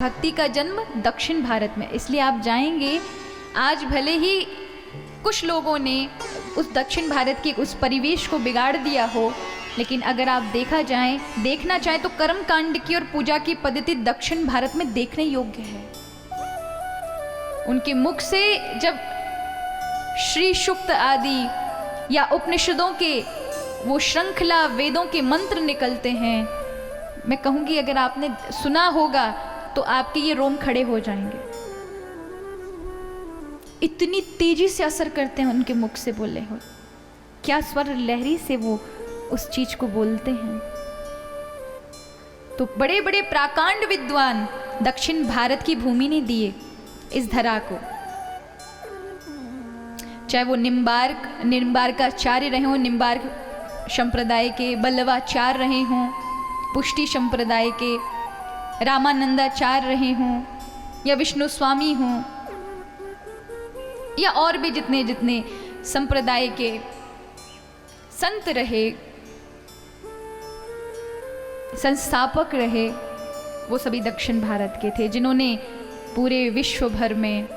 भक्ति का जन्म दक्षिण भारत में, इसलिए आप जाएंगे आज भले ही कुछ लोगों ने उस दक्षिण भारत के उस परिवेश को बिगाड़ दिया हो, लेकिन अगर आप देखना चाहें तो कर्म कांड की और पूजा की पद्धति दक्षिण भारत में देखने योग्य है। उनके मुख से जब श्री सूक्त आदि या उपनिषदों के वो श्रृंखला वेदों के मंत्र निकलते हैं, मैं कहूँगी अगर आपने सुना होगा तो आपके ये रोम खड़े हो जाएंगे। इतनी तेजी से असर करते हैं उनके मुख से बोले हो, क्या स्वर लहरी से वो उस चीज को बोलते हैं। तो बड़े बड़े प्राकांड विद्वान दक्षिण भारत की भूमि ने दिए इस धरा को, चाहे वो निम्बार्काचार्य रहे हों, निम्बार्क संप्रदाय के बल्लवाचार्य रहे हों, पुष्टि संप्रदाय के रामानंदाचार्य रहे हों, या विष्णु स्वामी हों, या और भी जितने जितने संप्रदाय के संत रहे, संस्थापक रहे, वो सभी दक्षिण भारत के थे, जिन्होंने पूरे विश्व भर में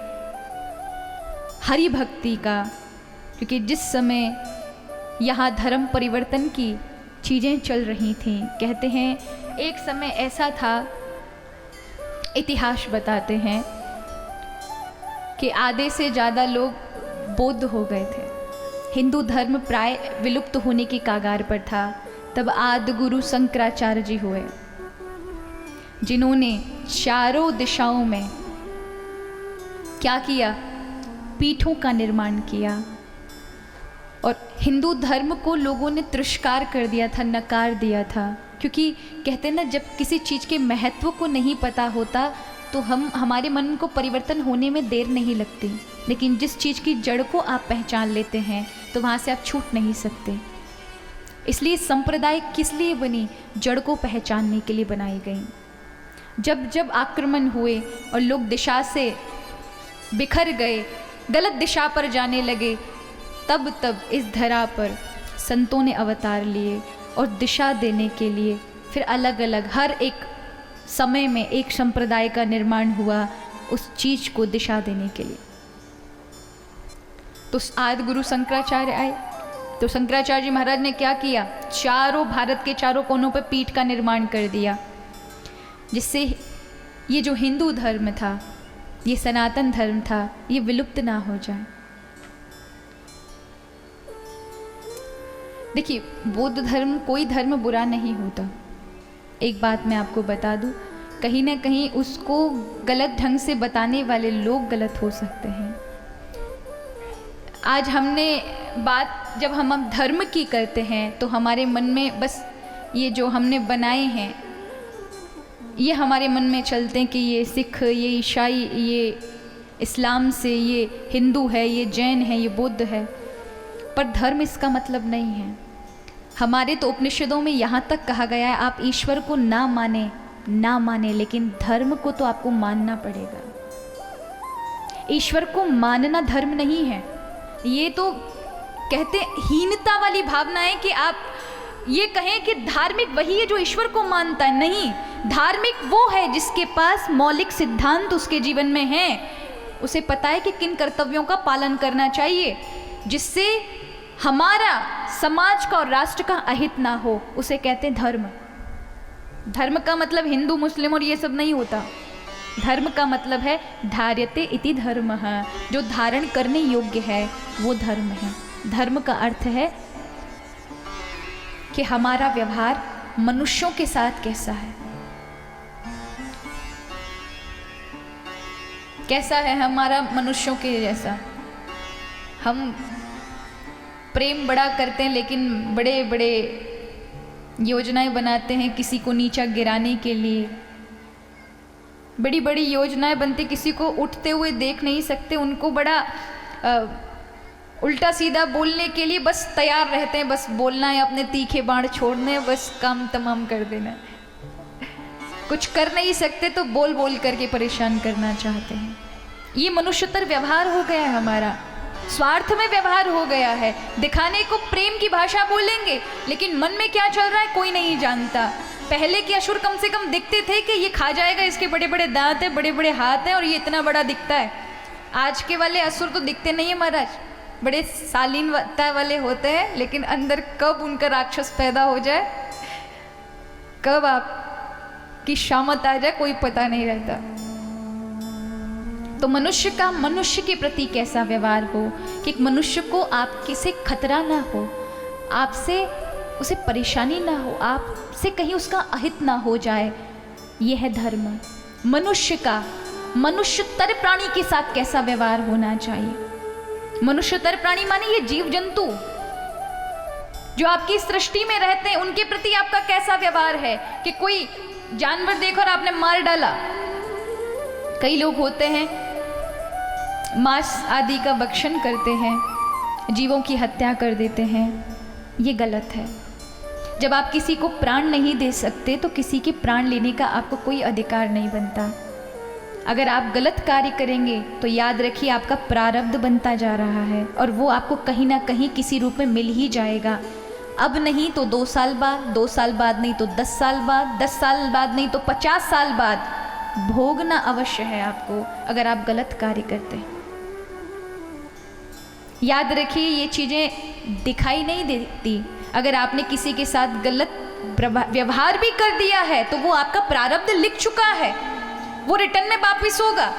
हरि भक्ति का, क्योंकि जिस समय यहाँ धर्म परिवर्तन की चीज़ें चल रही थीं, कहते हैं एक समय ऐसा था, इतिहास बताते हैं कि आधे से ज़्यादा लोग बौद्ध हो गए थे, हिंदू धर्म प्राय विलुप्त होने की कागार पर था। तब आदि गुरु शंकराचार्य जी हुए, जिन्होंने चारों दिशाओं में क्या किया, पीठों का निर्माण किया, और हिंदू धर्म को लोगों ने तिरस्कार कर दिया था, नकार दिया था। क्योंकि कहते हैं ना, जब किसी चीज़ के महत्व को नहीं पता होता तो हमारे मन को परिवर्तन होने में देर नहीं लगती, लेकिन जिस चीज़ की जड़ को आप पहचान लेते हैं तो वहाँ से आप छूट नहीं सकते। इसलिए संप्रदाय किस लिए बनी, जड़ को पहचानने के लिए बनाई गई। जब जब आक्रमण हुए और लोग दिशा से बिखर गए, गलत दिशा पर जाने लगे, तब तब इस धरा पर संतों ने अवतार लिए और दिशा देने के लिए फिर अलग अलग हर एक समय में एक संप्रदाय का निर्माण हुआ, उस चीज को दिशा देने के लिए। तो आदि गुरु शंकराचार्य आए, तो शंकराचार्य जी महाराज ने क्या किया, चारों भारत के चारों कोनों पर पीठ का निर्माण कर दिया, जिससे ये जो हिंदू धर्म था, ये सनातन धर्म था, ये विलुप्त ना हो जाए। देखिए, बौद्ध धर्म, कोई धर्म बुरा नहीं होता, एक बात मैं आपको बता दूं, कहीं ना कहीं उसको गलत ढंग से बताने वाले लोग गलत हो सकते हैं। आज हमने बात जब हम अब धर्म की करते हैं तो हमारे मन में बस ये जो हमने बनाए हैं ये हमारे मन में चलते हैं कि ये सिख, ये ईसाई, ये इस्लाम से, ये हिंदू है, ये जैन है, ये बुद्ध है, पर धर्म इसका मतलब नहीं है। हमारे तो उपनिषदों में यहाँ तक कहा गया है, आप ईश्वर को ना माने, लेकिन धर्म को तो आपको मानना पड़ेगा। ईश्वर को मानना धर्म नहीं है, ये तो कहते हीनता वाली भावना है कि आप ये कहें कि धार्मिक वही है जो ईश्वर को मानता है। नहीं, धार्मिक वो है जिसके पास मौलिक सिद्धांत उसके जीवन में है, उसे पता है कि किन कर्तव्यों का पालन करना चाहिए, जिससे हमारा समाज का और राष्ट्र का अहित ना हो, उसे कहते हैं धर्म। धर्म का मतलब हिंदू मुस्लिम और ये सब नहीं होता। धर्म का मतलब है धार्यते इति धर्मः, जो धारण करने योग्य है वो धर्म है। धर्म का अर्थ है कि हमारा व्यवहार मनुष्यों के साथ कैसा है, कैसा है हमारा मनुष्यों के जैसा। हम प्रेम बड़ा करते हैं, लेकिन बड़े बड़े योजनाएं बनाते हैं किसी को नीचा गिराने के लिए, बड़ी बड़ी योजनाएं बनती, किसी को उठते हुए देख नहीं सकते, उनको बड़ा उल्टा सीधा बोलने के लिए बस तैयार रहते हैं, बस बोलना है, अपने तीखे बाण छोड़ने, बस काम तमाम कर देना। कुछ कर नहीं सकते तो बोल बोल करके परेशान करना चाहते हैं। ये मनुष्यतर व्यवहार हो गया है हमारा, स्वार्थ में व्यवहार हो गया है। दिखाने को प्रेम की भाषा बोलेंगे, लेकिन मन में क्या चल रहा है कोई नहीं जानता। पहले के असुर कम से कम दिखते थे कि ये खा जाएगा, इसके बड़े बड़े दांत हैं, बड़े बड़े हाथ हैं और ये इतना बड़ा दिखता है। आज के वाले असुर तो दिखते नहीं है महाराज, बड़े शालीनता वाले होते हैं, लेकिन अंदर कब उनका राक्षस पैदा हो जाए, कब आपकी शामत आ जाए, कोई पता नहीं रहता। तो मनुष्य का मनुष्य के प्रति कैसा व्यवहार हो कि एक मनुष्य को आपके से खतरा ना हो, आपसे उसे परेशानी ना हो, आपसे कहीं उसका अहित ना हो जाए, यह है धर्म। मनुष्य का मनुष्यतर प्राणी के साथ कैसा व्यवहार होना चाहिए। मनुष्यतर प्राणी माने ये जीव जंतु जो आपकी सृष्टि में रहते हैं, उनके प्रति आपका कैसा व्यवहार है कि कोई जानवर देखो और आपने मार डाला। कई लोग होते हैं मांस आदि का भक्षण करते हैं, जीवों की हत्या कर देते हैं, ये गलत है। जब आप किसी को प्राण नहीं दे सकते तो किसी के प्राण लेने का आपको कोई अधिकार नहीं बनता। अगर आप गलत कार्य करेंगे तो याद रखिए आपका प्रारब्ध बनता जा रहा है और वो आपको कहीं ना कहीं किसी रूप में मिल ही जाएगा। अब नहीं तो 2 साल बाद, 2 साल बाद नहीं तो 10 साल बाद, 10 साल बाद नहीं तो 50 साल बाद भोगना अवश्य है आपको, अगर आप गलत कार्य करते हैं। याद रखिए ये चीज़ें दिखाई नहीं देती। अगर आपने किसी के साथ गलत व्यवहार भी कर दिया है तो वो आपका प्रारब्ध लिख चुका है, वो रिटर्न में वापिस होगा।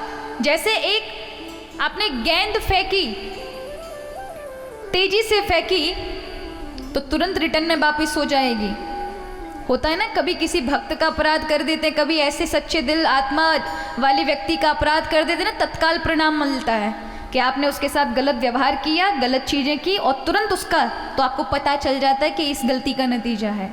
जैसे एक आपने गेंद फेंकी, तेजी से फेंकी तो तुरंत रिटर्न में वापिस हो जाएगी। होता है ना, कभी किसी भक्त का अपराध कर देते, कभी ऐसे सच्चे दिल आत्मा वाले व्यक्ति का अपराध कर देते ना, तत्काल परिणाम मिलता है कि आपने उसके साथ गलत व्यवहार किया, गलत चीज़ें की और तुरंत उसका तो आपको पता चल जाता है कि इस गलती का नतीजा है।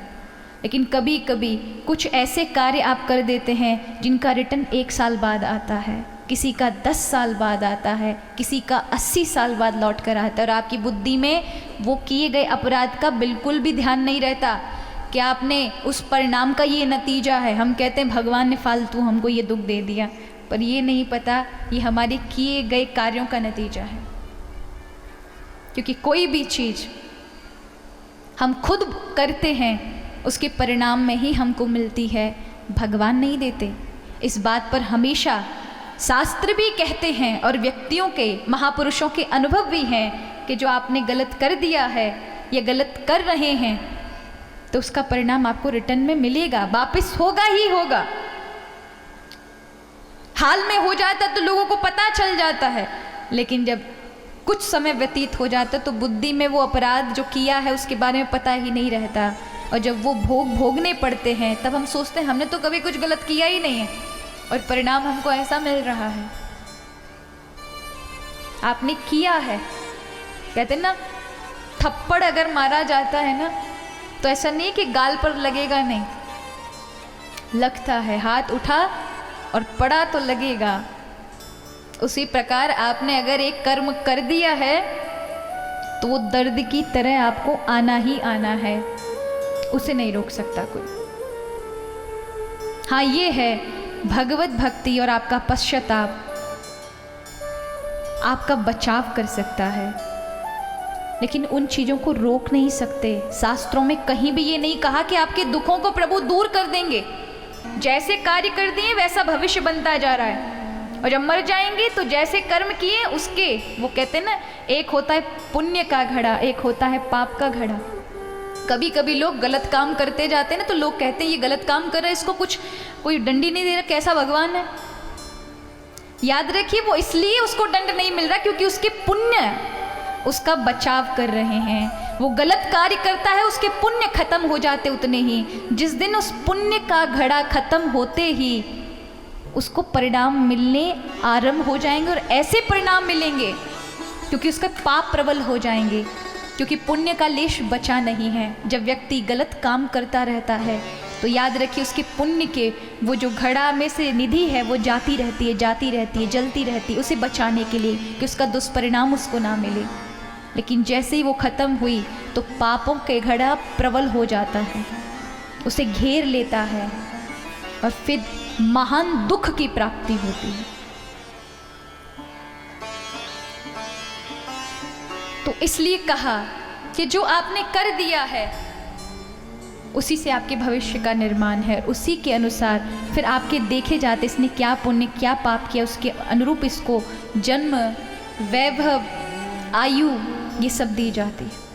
लेकिन कभी कभी कुछ ऐसे कार्य आप कर देते हैं जिनका रिटर्न 1 साल बाद आता है, किसी का 10 साल बाद आता है, किसी का 80 साल बाद लौट कर आता है और आपकी बुद्धि में वो किए गए अपराध का बिल्कुल भी ध्यान नहीं रहता कि आपने उस परिणाम का ये नतीजा है। हम कहते हैं भगवान ने फालतू हमको ये दुख दे दिया, पर ये नहीं पता ये हमारे किए गए कार्यों का नतीजा है। क्योंकि कोई भी चीज़ हम खुद करते हैं उसके परिणाम में ही हमको मिलती है, भगवान नहीं देते। इस बात पर हमेशा शास्त्र भी कहते हैं और व्यक्तियों के, महापुरुषों के अनुभव भी हैं कि जो आपने गलत कर दिया है या गलत कर रहे हैं तो उसका परिणाम आपको रिटर्न में मिलेगा, वापस होगा ही होगा। हाल में हो जाता तो लोगों को पता चल जाता है, लेकिन जब कुछ समय व्यतीत हो जाता तो बुद्धि में वो अपराध जो किया है उसके बारे में पता ही नहीं रहता, और जब वो भोगने पड़ते हैं तब हम सोचते हैं हमने तो कभी कुछ गलत किया ही नहीं है और परिणाम हमको ऐसा मिल रहा है। आपने किया है, कहते हैं ना, थप्पड़ अगर मारा जाता है ना तो ऐसा नहीं कि गाल पर लगेगा, नहीं लगता है, हाथ उठा और पड़ा तो लगेगा। उसी प्रकार आपने अगर एक कर्म कर दिया है तो वो दर्द की तरह आपको आना ही आना है, उसे नहीं रोक सकता कोई। हाँ, ये है भगवत भक्ति और आपका पश्चाताप आपका बचाव कर सकता है, लेकिन उन चीज़ों को रोक नहीं सकते। शास्त्रों में कहीं भी ये नहीं कहा कि आपके दुखों को प्रभु दूर कर देंगे। जैसे कार्य कर दिए वैसा भविष्य बनता जा रहा है, और जब मर जाएंगे तो जैसे कर्म किए उसके, वो कहते हैं ना, एक होता है पुण्य का घड़ा, एक होता है पाप का घड़ा। कभी कभी लोग गलत काम करते जाते हैं ना तो लोग कहते हैं ये गलत काम कर रहा है, इसको कुछ कोई दंडी नहीं दे रहा, कैसा भगवान है। याद रखिए वो इसलिए उसको दंड नहीं मिल रहा क्योंकि उसके पुण्य उसका बचाव कर रहे हैं। वो गलत कार्य करता है, उसके पुण्य खत्म हो जाते उतने ही। जिस दिन उस पुण्य का घड़ा खत्म होते ही उसको परिणाम मिलने आरंभ हो जाएंगे, और ऐसे परिणाम मिलेंगे क्योंकि उसके पाप प्रबल हो जाएंगे, क्योंकि पुण्य का लेश बचा नहीं है। जब व्यक्ति गलत काम करता रहता है तो याद रखिए उसके पुण्य के वो जो घड़ा में से निधि है वो जाती रहती है, जाती रहती है, जलती रहती है, उसे बचाने के लिए कि उसका दुष्परिणाम उसको ना मिले। लेकिन जैसे ही वो खत्म हुई तो पापों के घड़ा प्रबल हो जाता है, उसे घेर लेता है और फिर महान दुख की प्राप्ति होती है। तो इसलिए कहा कि जो आपने कर दिया है उसी से आपके भविष्य का निर्माण है। उसी के अनुसार फिर आपके देखे जाते इसने क्या पुण्य क्या पाप किया, उसके अनुरूप इसको जन्म, वैभव, आयु ये सब दी जाती है।